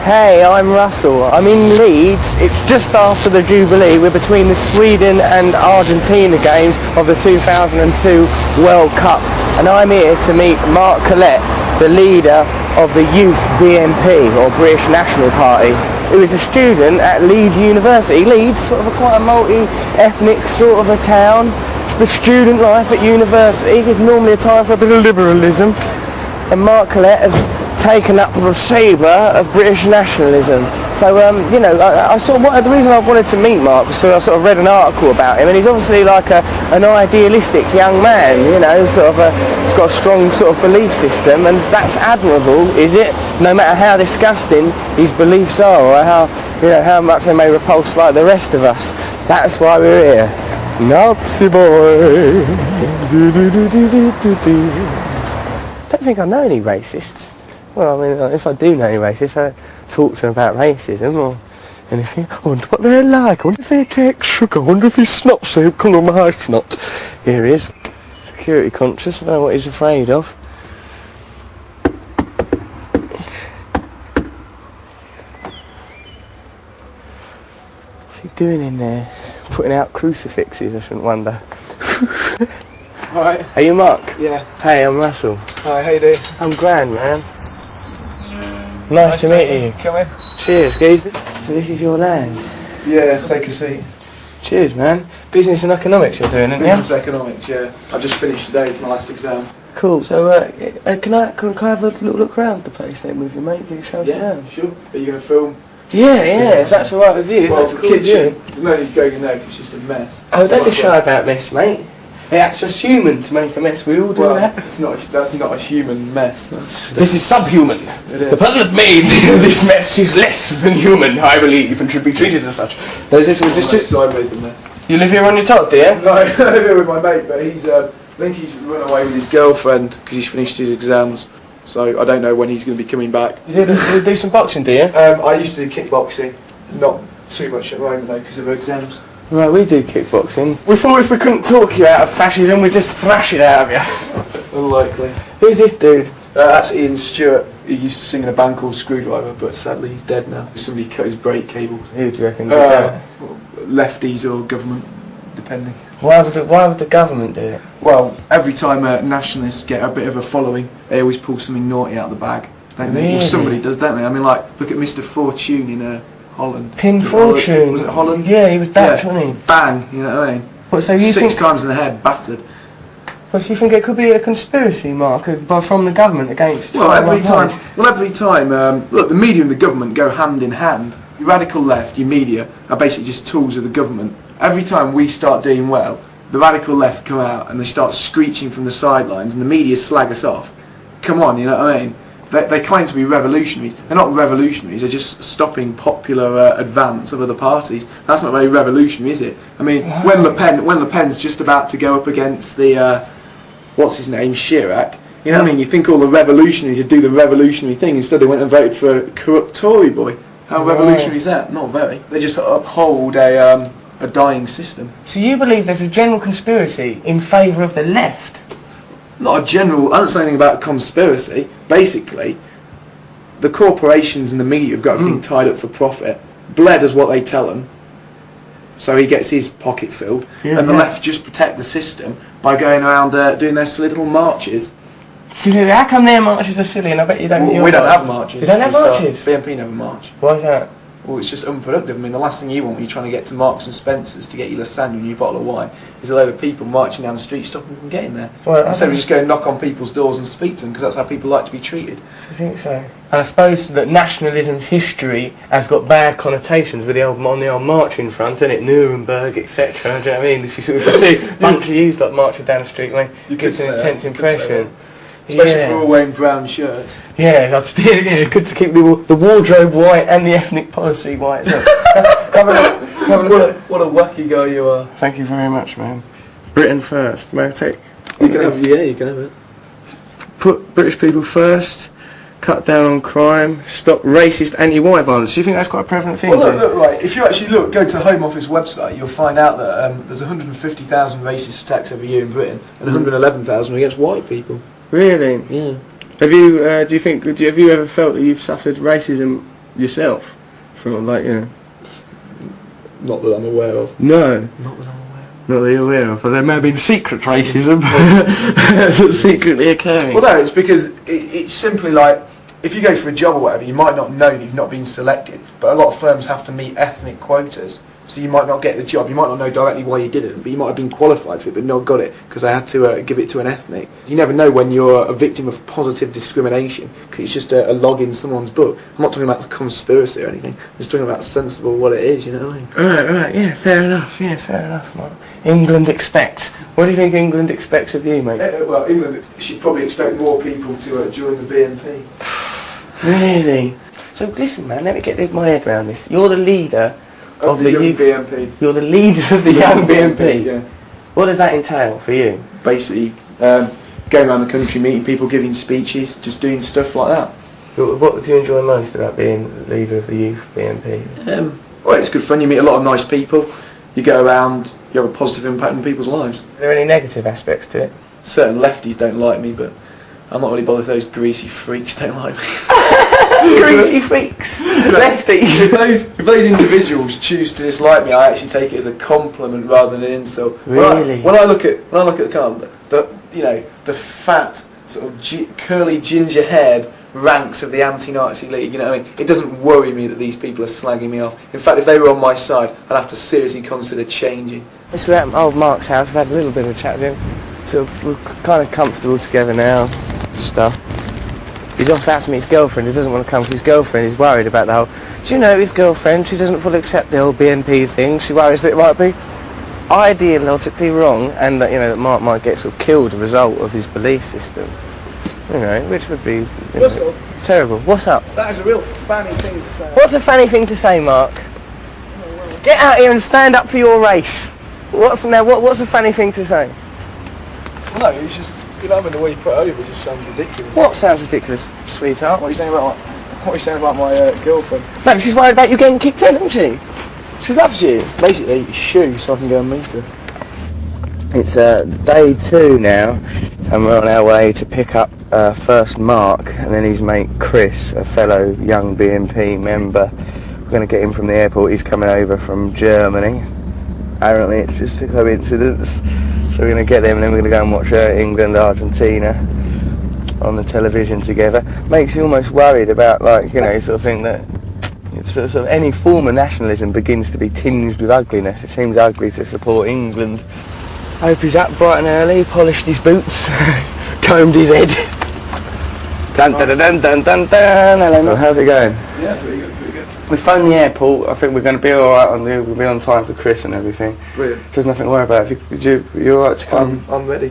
Hey, I'm Russell. I'm in Leeds. It's just after the Jubilee. We're between the Sweden and Argentina games of the 2002 World Cup. And I'm here to meet Mark Collett, the leader of the Youth BNP, or British National Party, who is a student at Leeds University. Leeds, sort of quite a multi-ethnic sort of a town. The student life at university is normally a time for a bit of liberalism. And Mark Collett has taken up the sabre of British nationalism. So, you know, the reason I wanted to meet Mark was because I sort of read an article about him, and he's obviously like an idealistic young man, you know, he's got a strong sort of belief system, and that's admirable, is it? No matter how disgusting his beliefs are, or how much they may repulse like the rest of us. So that's why we're here. Nazi boy. Do, do, do, do, do, do, do. Don't think I know any racists. Well, I mean, if I do know any racists, I talk to them about racism or anything. I wonder what they're like. I wonder if they take sugar. I wonder if his snot's the same colour my snot. Here he is. Security conscious. I don't know what he's afraid of. What's he doing in there? Putting out crucifixes, I shouldn't wonder. Alright. Are you Mark? Yeah. Hey, I'm Russell. Hi, how you doing? I'm grand, man. Nice to meet you. Come in. Cheers, guys. So this is your land? Yeah, take a seat. Cheers, man. Business and economics you're doing, aren't you? Business economics, yeah. I just finished today, it's my last exam. Cool. So, can I have a little look around the place then with you, mate? Can you show us around? Sure. Are you going to film? Yeah, if that's alright with you. Well, that's the cool. kitchen, there's no need going in there because it's just a mess. Oh, don't be shy about mess, mate. It's just human to make a mess. We all do that. That's not a human mess. This is subhuman. The person that made this mess is less than human, I believe, and should be treated as such. No, I made the mess. You live here on your top, do you? No, I live here with my mate, but I think he's run away with his girlfriend because he's finished his exams. So I don't know when he's going to be coming back. You do some boxing, do you? I used to do kickboxing, not too much at the moment though because of exams. Right, we do kickboxing. We thought if we couldn't talk you out of fascism, we'd just thrash it out of you. Unlikely. Who's this dude? That's Ian Stewart. He used to sing in a band called Screwdriver, but sadly he's dead now. Somebody cut his brake cable. Who do you reckon did that? Lefties or government, depending. Why would the government do it? Well, every time nationalists get a bit of a following, they always pull something naughty out of the bag. Don't they? Well, somebody does, don't they? I mean, like, look at Mr. Fortune in Holland. Pin Fortune? Was it Holland? Yeah, he was Dutch, wasn't he? Bang, you know what I mean? What, so you Six times in the head, battered. Well, so you think it could be a conspiracy, Mark, from the government against... Well, every time, look, the media and the government go hand in hand. Your radical left, your media, are basically just tools of the government. Every time we start doing well, the radical left come out and they start screeching from the sidelines and the media slag us off. Come on, you know what I mean? They claim to be revolutionaries. They're not revolutionaries, they're just stopping popular advance of other parties. That's not very revolutionary, is it? I mean, when Le Pen's just about to go up against the, what's his name, Chirac, you know what I mean? You think all the revolutionaries would do the revolutionary thing, instead they went and voted for a corrupt Tory boy. How revolutionary is that? Not very. They just uphold a dying system. So you believe there's a general conspiracy in favour of the left? Not a general, I don't say anything about a conspiracy. Basically, the corporations and the media have got everything tied up for profit. Blair does what they tell him, so he gets his pocket filled, and the left just protect the system by going around doing their silly little marches. Silly? How come their marches are silly and I bet you don't... Well, we don't have marches. You don't have marches? BNP never march. Why is that? Well, it's just unproductive. I mean, the last thing you want when you're trying to get to Marks and Spencer's to get your lasagna and your bottle of wine is a load of people marching down the street stopping them from getting there. Well, instead we just go and knock on people's doors and speak to them because that's how people like to be treated. I think so. And I suppose that nationalism's history has got bad connotations with the old marching front, isn't it? Nuremberg, etc. Do you know what I mean? If you see a bunch of youths like marching down the street, I mean, it gives an intense impression. Especially if we're all wearing brown shirts. Yeah, that's good to keep the wardrobe white and the ethnic policy white. Have a look. What a wacky guy you are. Thank you very much, man. Britain first. May I take? You can have it. Put British people first. Cut down on crime. Stop racist anti-white violence. Do you think that's quite a prevalent thing? Well, look, right. If you actually go to the Home Office website, you'll find out that there's 150,000 racist attacks every year in Britain, and 111,000 against white people. Really? Yeah. Have you? Have you ever felt that you've suffered racism yourself? From like, you know? Not that I'm aware of. No. Not that I'm aware of. Not that you're aware of, but there may have been secret racism that's secretly occurring. Well, no, it's because it's simply like, if you go for a job or whatever, you might not know that you've not been selected, but a lot of firms have to meet ethnic quotas, so you might not get the job, you might not know directly why you didn't, but you might have been qualified for it, but not got it, because they had to give it to an ethnic. You never know when you're a victim of positive discrimination, because it's just a log in someone's book. I'm not talking about conspiracy or anything, I'm just talking about sensible what it is, you know what I mean? Right, yeah, fair enough, Mark. England expects. What do you think England expects of you, mate? Well, England should probably expect more people to join the BNP. Really? So listen, man, let me get my head around this. You're the leader of the young youth BNP. You're the leader of the young BNP. Yeah. What does that entail for you? Basically, going around the country, meeting people, giving speeches, just doing stuff like that. What do you enjoy most about being the leader of the youth BNP? Well, it's good fun. You meet a lot of nice people. You go around. You have a positive impact on people's lives. Are there any negative aspects to it? Certain lefties don't like me, but I'm not really bothered if those greasy freaks don't like me. Greasy freaks, lefties. If those individuals choose to dislike me, I actually take it as a compliment rather than an insult. Really? When I look at the kind of the fat sort of curly ginger-haired ranks of the anti-Nazi League, you know what I mean? It doesn't worry me that these people are slagging me off. In fact, if they were on my side, I'd have to seriously consider changing. We're at old Mark's house. We've had a little bit of a chat with him. So we're kind of comfortable together now. Stuff. He's off out to meet his girlfriend. He doesn't want to come because his girlfriend is worried about the whole... Do you know his girlfriend? She doesn't fully accept the whole BNP thing. She worries that it might be ideologically wrong and that, you know, that Mark might get sort of killed as a result of his belief system. You know, which would be terrible. What's up? That is a real funny thing to say. What's a funny thing to say, Mark? Get out here and stand up for your race. What's a funny thing to say? Well, no, it's just, you know, the way you put it over just sounds ridiculous. What sounds ridiculous, sweetheart? What are you saying about my girlfriend? No, she's worried about you getting kicked in, isn't she? She loves you. Basically, shoo, so I can go and meet her. It's day 2 now, and we're on our way to pick up first Mark and then his mate Chris, a fellow young BNP member. We're going to get him from the airport. He's coming over from Germany. Apparently it's just a coincidence. So we're going to get them and then we're going to go and watch England-Argentina on the television together. Makes you almost worried about, like, you know, sort of thing that sort of any form of nationalism begins to be tinged with ugliness. It seems ugly to support England. Hope he's up bright and early, polished his boots, combed his head. Dun dun dun dun dun dun. Hello, how's it going? Yeah, pretty good. We phoned the airport. I think we're going to be alright. We'll be on time for Chris and everything. Brilliant. There's nothing to worry about. You alright to come? I'm ready.